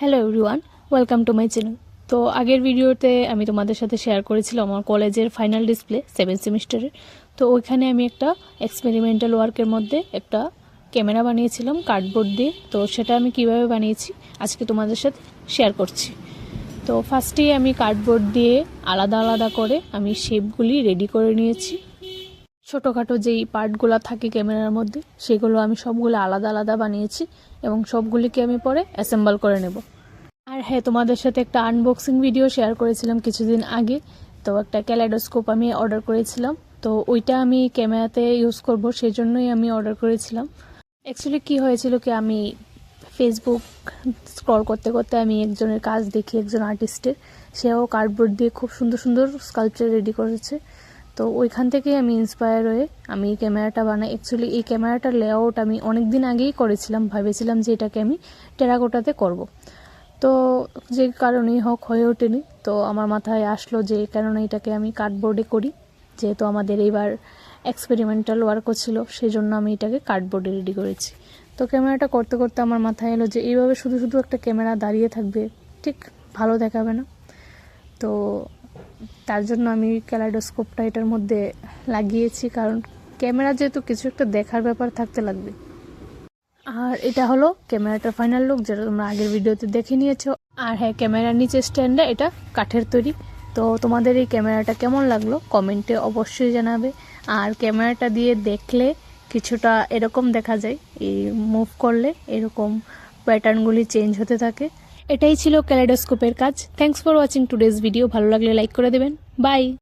Hello everyone, welcome to my channel. তো আগের ভিডিওতে আমি তোমাদের সাথে শেয়ার করেছিলাম আমার কলেজের ফাইনাল ডিসপ্লে 7th সেমিস্টারের। তো ওইখানে আমি একটা এক্সপেরিমেন্টাল ওয়ার্কের মধ্যে একটা ক্যামেরা বানিয়েছিলাম কার্ডবোর্ড দিয়ে। তো সেটা আমি কিভাবে বানিয়েছি আজকে তোমাদের সাথে শেয়ার করছি। তো ফার্স্টেই আমি কার্ডবোর্ড দিয়ে আলাদা আলাদা করে আমি শেপগুলি রেডি করে নিয়েছি। ছোটোখাটো যেই পার্টগুলো থাকে ক্যামেরার মধ্যে সেগুলো আমি সবগুলো আলাদা আলাদা বানিয়েছি এবং সবগুলিকে আমি পরে অ্যাসেম্বল করে নেব। আর হ্যাঁ, তোমাদের সাথে একটা আনবক্সিং ভিডিও শেয়ার করেছিলাম কিছুদিন আগে। তো একটা ক্যালেডোস্কোপ আমি অর্ডার করেছিলাম, তো ওইটা আমি ক্যামেরাতে ইউজ করব সেই জন্যই আমি অর্ডার করেছিলাম। অ্যাকচুয়ালি কি হয়েছিল কি, আমি ফেসবুক স্ক্রল করতে করতে আমি একজনের কাজ দেখি, একজন আর্টিস্টের, সেও কার্ডবোর্ড দিয়ে খুব সুন্দর সুন্দর স্কাল্পচার রেডি করেছে। তো ওইখান থেকেই আমি ইন্সপায়ার হয়ে আমি এই ক্যামেরাটা বানাই। অ্যাকচুয়ালি এই ক্যামেরাটার লেআউট আমি অনেক দিন আগেই করেছিলাম, ভেবেছিলাম যে এটাকে আমি টেরাকোটাতে করব। তো যে কারণেই হোক হয়ে ওঠেনি। তো আমার মাথায় আসলো যে কেননা এটাকে আমি কার্ডবোর্ডে করি, যেহেতু আমাদের এইবার এক্সপেরিমেন্টাল ওয়ার্কও ছিল, সেই জন্য আমি এটাকে কার্ডবোর্ডে রেডি করেছি। তো ক্যামেরাটা করতে করতে আমার মাথায় এলো যে এইভাবে শুধু শুধু একটা ক্যামেরা দাঁড়িয়ে থাকবে, ঠিক ভালো দেখাবে না। তো তার জন্য আমি ক্যালাইডোস্কোপটা এটার মধ্যে লাগিয়েছি, কারণ ক্যামেরা যেহেতু কিছু একটা দেখার ব্যাপার থাকতে লাগবে। আর এটা হলো ক্যামেরাটার ফাইনাল লুক, যেটা তোমরা আগের ভিডিওতে দেখে নিয়েছো। আর হ্যাঁ, ক্যামেরার নিচে স্ট্যান্ডটা এটা কাঠের তৈরি। তো তোমাদের এই ক্যামেরাটা কেমন লাগলো কমেন্টে অবশ্যই জানাবে। আর ক্যামেরাটা দিয়ে দেখলে কিছুটা এরকম দেখা যায়, এই মুভ করলে এরকম প্যাটার্নগুলি চেঞ্জ হতে থাকে। এটাই ছিল ক্যালেডোস্কোপের কাজ। Thanks for watching today's video. ভালো লাগলে লাইক করে দেবেন। বাই।